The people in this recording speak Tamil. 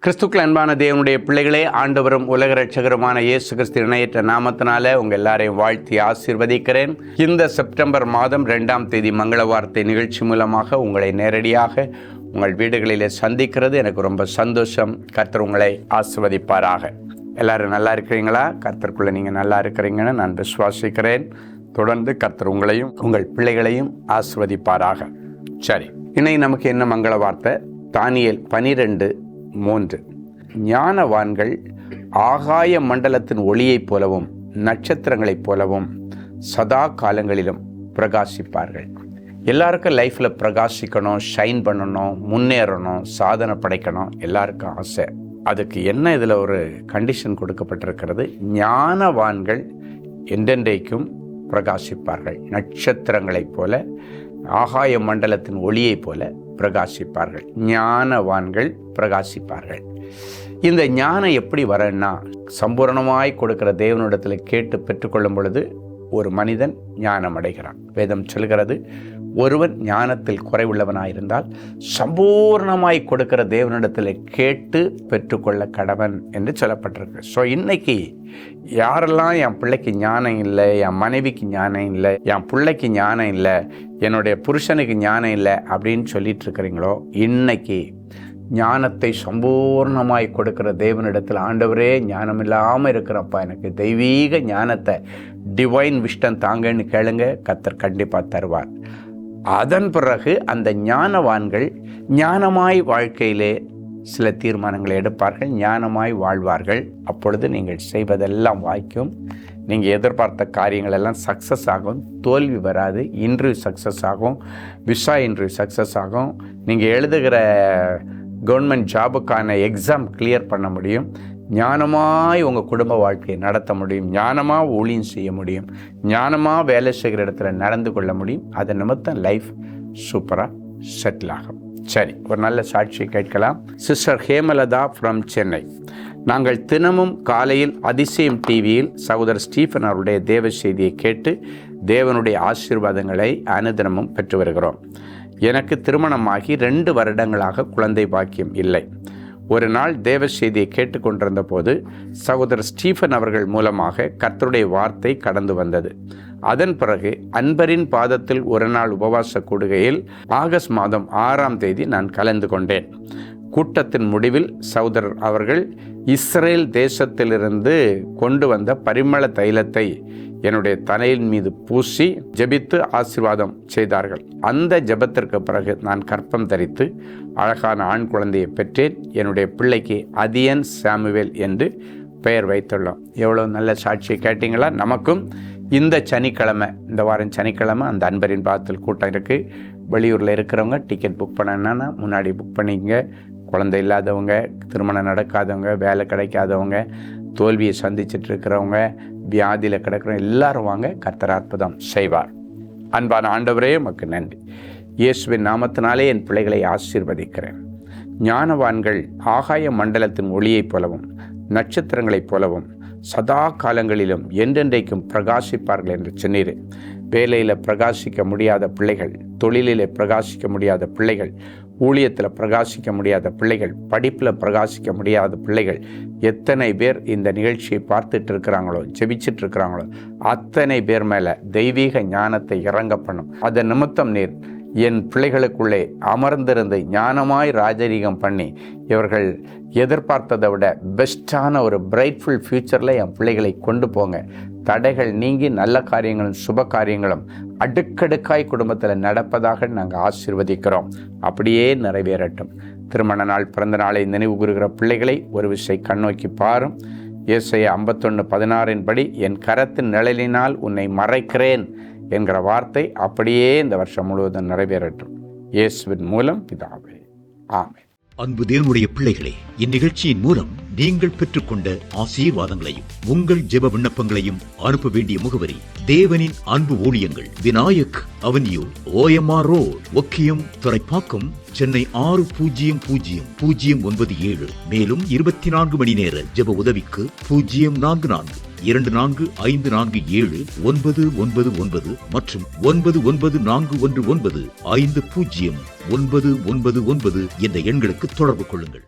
கிறிஸ்துக்கள் அன்பான தேவனுடைய பிள்ளைகளே, ஆண்டவரும் உலக ரட்சகருமான இயேசு கிறிஸ்து இணையற்ற நாமத்தினால உங்கள் எல்லாரையும் வாழ்த்தி ஆசீர்வதிக்கிறேன். இந்த செப்டம்பர் மாதம் 2ஆம் தேதி மங்கள வார்த்தை நிகழ்ச்சி மூலமாக உங்களை நேரடியாக உங்கள் வீடுகளிலே சந்திக்கிறது எனக்கு ரொம்ப சந்தோஷம். கர்த்தர் உங்களை ஆசீர்வதிப்பாராக. எல்லாரும் நல்லா இருக்கிறீங்களா? கர்த்தருக்குள்ளே நீங்கள் நல்லா இருக்கிறீங்கன்னு நான் விசுவாசிக்கிறேன். தொடர்ந்து கர்த்தர் உங்களையும் உங்கள் பிள்ளைகளையும் ஆசீர்வதிப்பாராக. சரி, இன்னைக்கு நமக்கு என்ன மங்கள வார்த்தை? தானியேல் 12:3. ஞானவான்கள் ஆகாய மண்டலத்தின் ஒளியைப் போலவும் நட்சத்திரங்களைப் போலவும் சதா காலங்களிலும் பிரகாசிப்பார்கள். எல்லாருக்கும் லைஃப்பில் பிரகாசிக்கணும், ஷைன் பண்ணணும், முன்னேறணும், சாதனை படைக்கணும், எல்லாருக்கும் ஆசை. அதுக்கு என்ன இதில் ஒரு கண்டிஷன் கொடுக்கப்பட்டிருக்கிறது. ஞானவான்கள் என்றென்றைக்கும் பிரகாசிப்பார்கள். நட்சத்திரங்களைப் போல, ஆகாய மண்டலத்தின் ஒளியைப் போல பிரகாசிப்பார்கள். ஞானவான்கள் பிரகாசிப்பார்கள். இந்த ஞானம் எப்படி வரன்னா, சம்பூர்ணமாய் கொடுக்கிற தேவனிடத்தில் கேட்டு பெற்றுக்கொள்ளும் பொழுது ஒரு மனிதன் ஞானம் அடைகிறான். வேதம் சொல்கிறது, ஒருவன் ஞானத்தில் குறைவுள்ளவனாயிருந்தால் சம்பூர்ணமாய் கொடுக்கிற தேவனிடத்தில் கேட்டு பெற்றுக்கொள்ள கடவன் என்று சொல்லப்பட்டிருக்கு. ஸோ இன்னைக்கு யாரெல்லாம் என் பிள்ளைக்கு ஞானம் இல்லை, என் மனைவிக்கு ஞானம் இல்லை, என் பிள்ளைக்கு ஞானம் இல்லை, என்னுடைய புருஷனுக்கு ஞானம் இல்லை அப்படின்னு சொல்லிட்டு இருக்கிறீங்களோ, இன்னைக்கு ஞானத்தை சம்பூர்ணமாய் கொடுக்கிற தேவனிடத்தில், ஆண்டவரே ஞானம் இல்லாமல் இருக்கிறப்பா, எனக்கு தெய்வீக ஞானத்தை, டிவைன் விஷ்டம் தாங்கன்னு கேளுங்க, கர்த்தர் கண்டிப்பாக தருவார். அதன் பிறகு அந்த ஞானவான்கள் ஞானமாய் வாழ்க்கையிலே சில தீர்மானங்களை எடுப்பார்கள், ஞானமாய் வாழ்வார்கள். அப்பொழுது நீங்கள் செய்வதெல்லாம் வாய்க்கும். நீங்கள் எதிர்பார்த்த காரியங்கள் எல்லாம் சக்ஸஸ் ஆகும். தோல்வி வராது. இன்டர்வியூ சக்ஸஸ் ஆகும். விசா இன்டர்வியூ சக்ஸஸ் ஆகும். நீங்கள் எழுதுகிற கவர்மெண்ட் ஜாபுக்கான எக்ஸாம் கிளியர் பண்ண முடியும். ஞானமாய் உங்கள் குடும்ப வாழ்க்கையை நடத்த முடியும். ஞானமாக ஊழியம் செய்ய முடியும். ஞானமாக வேலை செய்கிற இடத்துல நடந்து கொள்ள முடியும். அது நிமித்தம் லைஃப் சூப்பராக செட்டில் ஆகும். சரி, ஒரு நல்ல சாட்சியை கேட்கலாம். Sister Hemalatha from Chennai. நாங்கள் தினமும் காலையில் அதிசயம் டிவியில் சகோதரர் ஸ்டீஃபன் அவருடைய தேவ செய்தியை கேட்டு தேவனுடைய ஆசீர்வாதங்களை அனுதினமும் பெற்று வருகிறோம். எனக்கு திருமணமாகி 2 வருடங்களாக குழந்தை பாக்கியம் இல்லை. ஒரு நாள் தேவ செய்தியை கேட்டுக்கொண்டிருந்த போது சகோதரர் ஸ்டீஃபன் அவர்கள் மூலமாக கர்த்தருடைய வார்த்தை கடந்து வந்தது. அதன் பிறகு அன்பரின் பாதத்தில் ஒரு நாள் உபவாச கூடுகையில் ஆகஸ்ட் மாதம் 6ஆம் தேதி நான் கலந்து கொண்டேன். கூட்டத்தின் முடிவில் சகோதரர் அவர்கள் இஸ்ரேல் தேசத்திலிருந்து கொண்டு வந்த பரிமள தைலத்தை என்னுடைய தலையின் மீது பூசி ஜெபித்து ஆசீர்வாதம் செய்தார்கள். அந்த ஜெபத்திற்கு பிறகு நான் கர்ப்பம் தரித்து அழகான ஆண் குழந்தையை பெற்றேன். என்னுடைய பிள்ளைக்கு அதியன் சாமுவேல் என்று பெயர் வைத்துள்ளோம். எவ்வளோ நல்ல சாட்சியை கேட்டீங்களா? நமக்கும் இந்த சனிக்கிழமை, இந்த வாரம் சனிக்கிழமை அந்த அன்பரின் பாதத்தில் கூட்டம் இருக்குது. வெளியூரில் இருக்கிறவங்க டிக்கெட் புக் பண்ணணுன்னா முன்னாடி புக் பண்ணிங்க. குழந்தை இல்லாதவங்க, திருமணம் நடக்காதவங்க, வேலை கிடைக்காதவங்க, தோல்வியை சந்திச்சுட்டு இருக்கிறவங்க, வியாதியில் கிடக்கிறவங்க எல்லாரும் வாங்க. கர்த்தர் அற்புதம் செய்வார். அன்பான ஆண்டவரே, உமக்கு நன்றி. இயேசுவின் நாமத்தினாலே என் பிள்ளைகளை ஆசீர்வதிக்கிறேன். ஞானவான்கள் ஆகாய மண்டலத்தின் ஒளியைப் போலவும் நட்சத்திரங்களைப் போலவும் சதா காலங்களிலும் என்றென்றைக்கும் பிரகாசிப்பார்கள் என்று சொன்னீர். வேலையில் பிரகாசிக்க முடியாத பிள்ளைகள், தொழிலில் பிரகாசிக்க முடியாத பிள்ளைகள், ஊழியத்தில் பிரகாசிக்க முடியாத பிள்ளைகள், படிப்பில் பிரகாசிக்க முடியாத பிள்ளைகள் எத்தனை பேர் இந்த நிகழ்ச்சியை பார்த்துட்டு இருக்கிறாங்களோ, ஜெபிச்சுட்டு இருக்கிறாங்களோ, அத்தனை பேர் மேலே தெய்வீக ஞானத்தை இறங்க பண்ணும். அதன் நிமித்தம் நீர் என் பிள்ளைகளுக்குள்ளே அமர்ந்திருந்து ஞானமாய் ராஜரீகம் பண்ணி இவர்கள் எதிர்பார்த்ததை விட பெஸ்ட்டான ஒரு பிரைட்ஃபுல் ஃப்யூச்சரில் என் பிள்ளைகளை கொண்டு போங்க. தடைகள் நீங்கி நல்ல காரியங்களும் சுப காரியங்களும் அடுக்கடுக்காய் குடும்பத்தில் நடப்பதாக நாங்கள் ஆசீர்வதிக்கிறோம். அப்படியே நிறைவேறட்டும். திருமண நாள், பிறந்த நாளை நினைவு கூறுகிற பிள்ளைகளை ஒரு விஷயம் கண்ணோக்கி பாரும். ஏசாயா 51:16 படி என் கரத்தின் நிழலினால் உன்னை மறைக்கிறேன் என்கிற வார்த்தை அப்படியே இந்த வருஷம் முழுவதும் நிறைவேறட்டும். இயேசுவின் மூலம் பிதாவே, ஆமென். அன்பு தேவனுடைய பிள்ளைகளே, இந்நிகழ்ச்சியின் மூலம் நீங்கள் பெற்றுக்கொண்ட ஆசீர்வாதங்களையும் உங்கள் ஜெப விண்ணப்பங்களையும் அனுப்ப வேண்டிய முகவரி: தேவனின் அன்பு ஊழியங்கள், Vinayak avenue, OMR road, Okkiyam, Thoraipakkam, Chennai 600097. மேலும் 24 மணி நேர ஜெப உதவிக்கு 044-24547-999 மற்றும் 9941150999 என்ற எண்களுக்கு தொடர்பு கொள்ளுங்கள்.